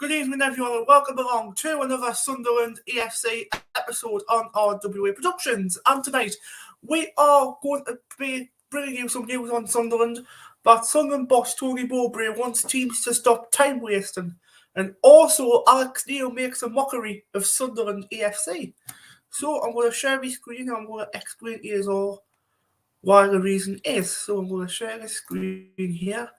Good evening, everyone, and welcome along to another Sunderland EFC episode on RWA Productions. And tonight, we are going to be bringing you some news on Sunderland, that Sunderland boss Tony Mowbray wants teams to stop time wasting, and also Alex Neil makes a mockery of Sunderland EFC. So I'm going to share my screen and I'm going to explain to you all why the reason is. So I'm going to share the screen here.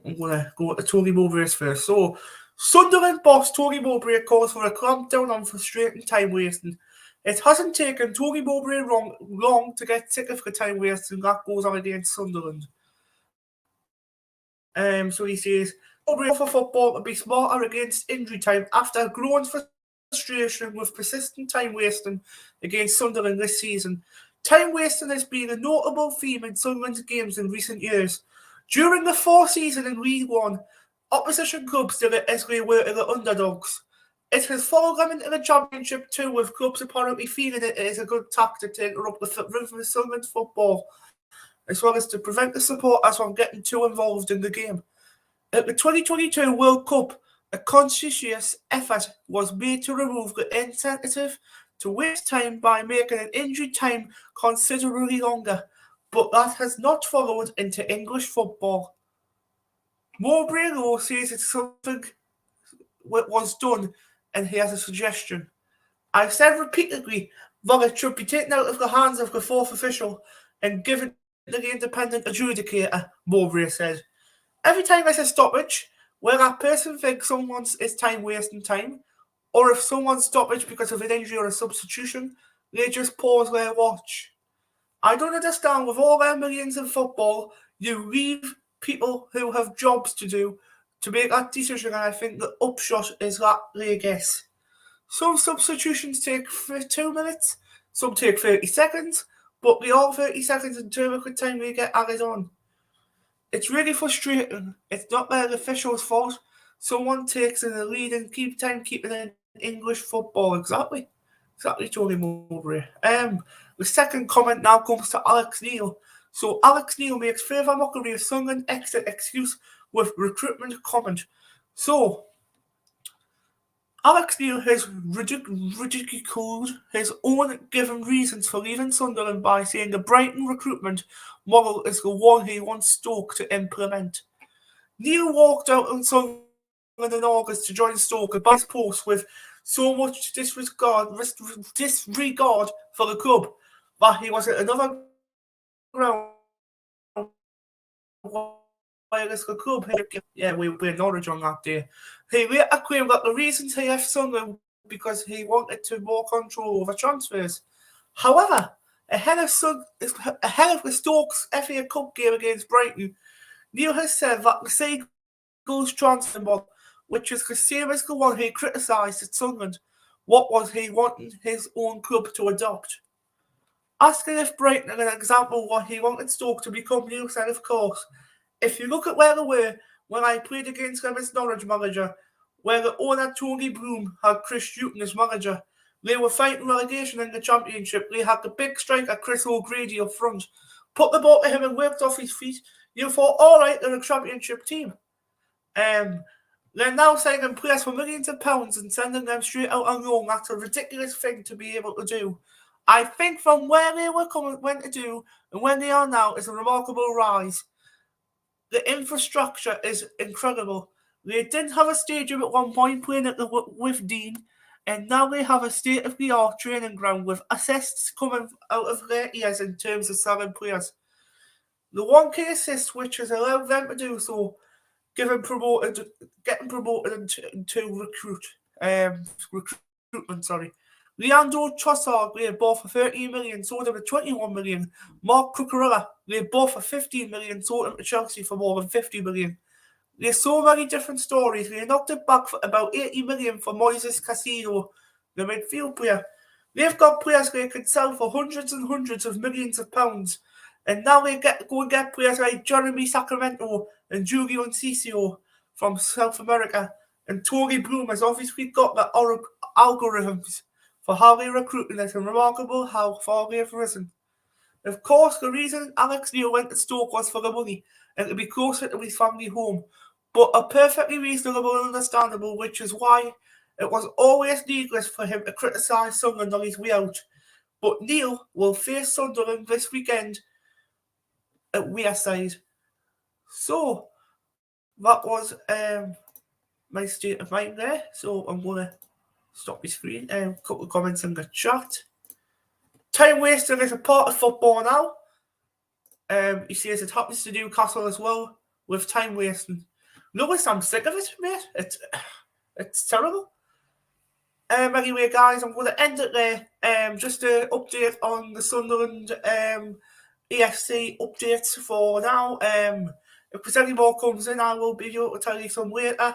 I'm going to go to Tony Mowbray's first. So, Sunderland boss Tony Mowbray calls for a clampdown on frustrating time wasting. It hasn't taken Tony Mowbray long to get sick of the time wasting that goes on against Sunderland. So he says, Mowbray for football to be smarter against injury time after growing frustration with persistent time wasting against Sunderland this season. Time wasting has been a notable theme in Sunderland's games in recent years. During the 4th season in League One, opposition clubs did it as they were to the underdogs. It has followed them into the Championship too, with clubs apparently feeling it is a good tactic to interrupt the rhythm of Sunderland's football, as well as to prevent the supporters from getting too involved in the game. At the 2022 World Cup, a conscientious effort was made to remove the incentive to waste time by making an injury time considerably longer, but that has not followed into English football. Mowbray though says it's something that was done, and he has a suggestion. I've said repeatedly that it should be taken out of the hands of the 4th official and given to the independent adjudicator, Mowbray said. Every time there's a stoppage, where that person thinks someone's is time wasting time, or if someone's stoppage because of an injury or a substitution, they just pause their watch. I don't understand, with all their millions in football, you leave people who have jobs to do to make that decision, and I think the upshot is that they guess. Some substitutions take 2 minutes, some take 30 seconds, but they all 30 seconds in terms of the time they get added on. It's really frustrating. It's not their official's fault. Someone takes in the lead and keep time keeping in English football. Exactly, Tony Mowbray. The second comment now comes to Alex Neil. So Alex Neil makes further mockery of Sunderland exit excuse with recruitment comment. So Alex Neil has ridiculed his own given reasons for leaving Sunderland by saying the Brighton recruitment model is the one he wants Stoke to implement. Neil walked out on Sunderland in August to join Stoke by his post with so much disregard for the club that he was at another ground wireless the club. We were in Norwich on that day. He later claimed that the reasons he left Sunderland because he wanted to more control over transfers. However, ahead of the Stokes FA Cup game against Brighton, Neil has said that the Seagulls transfer model, which is the same as the one he criticised at Sunderland, what was he wanting his own club to adopt? Asking if Brighton are an example of what he wanted Stoke to become, Neil said, of course. If you look at where they were when I played against them as Norwich manager, where the owner Tony Bloom had Chris Hughton as manager, they were fighting relegation in the Championship. They had the big striker Chris O'Grady up front. Put the ball to him and worked off his feet. You thought, all right, they're a Championship team. They're now signing players for millions of pounds and sending them straight out on loan. That's a ridiculous thing to be able to do. I think from where they were went to do and when they are now is a remarkable rise. The infrastructure is incredible. They didn't have a stadium at one point playing at with Dean, and now they have a state-of-the-art training ground with assists coming out of their ears in terms of selling players. The one key assist which has allowed them to do so, getting promoted to recruitment. Leandro Trossard, they bought for 13 million, sold him for 21 million. Mark Cucurella, they bought for 15 million, sold him to Chelsea for more than 50 million. There's so many different stories. They knocked it back for about 80 million for Moises Caicedo, the midfield player. They've got players they could sell for hundreds and hundreds of millions of pounds. And now they go and get players like Jeremy Sacramento and Julio Enciso from South America. And Tony Bloom has obviously got the algorithms for how they recruit, and it's remarkable how far they've risen. Of course, the reason Alex Neil went to Stoke was for the money and to be closer to his family home. but are perfectly reasonable and understandable, which is why it was always needless for him to criticise Sunderland on his way out. But Neil will face Sunderland this weekend at Wearside. So that was my state of mind there. So I'm going to stop my screen. A couple of comments in the chat. Time wasting is a part of football now. He says it happens to Newcastle as well with time wasting. Lewis, I'm sick of it, mate. It's terrible. Anyway, guys, I'm going to end it there. Just an update on the Sunderland EFC updates for now. If there's any more comes in, I will be able to tell you some later.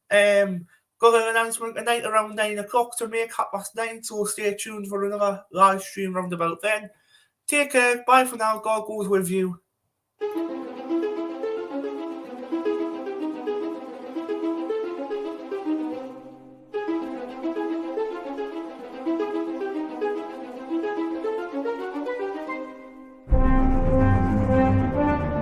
Got an announcement tonight around 9 o'clock to make 9:30, so stay tuned for another live stream round about then. Take care. Bye for now. God goes with you.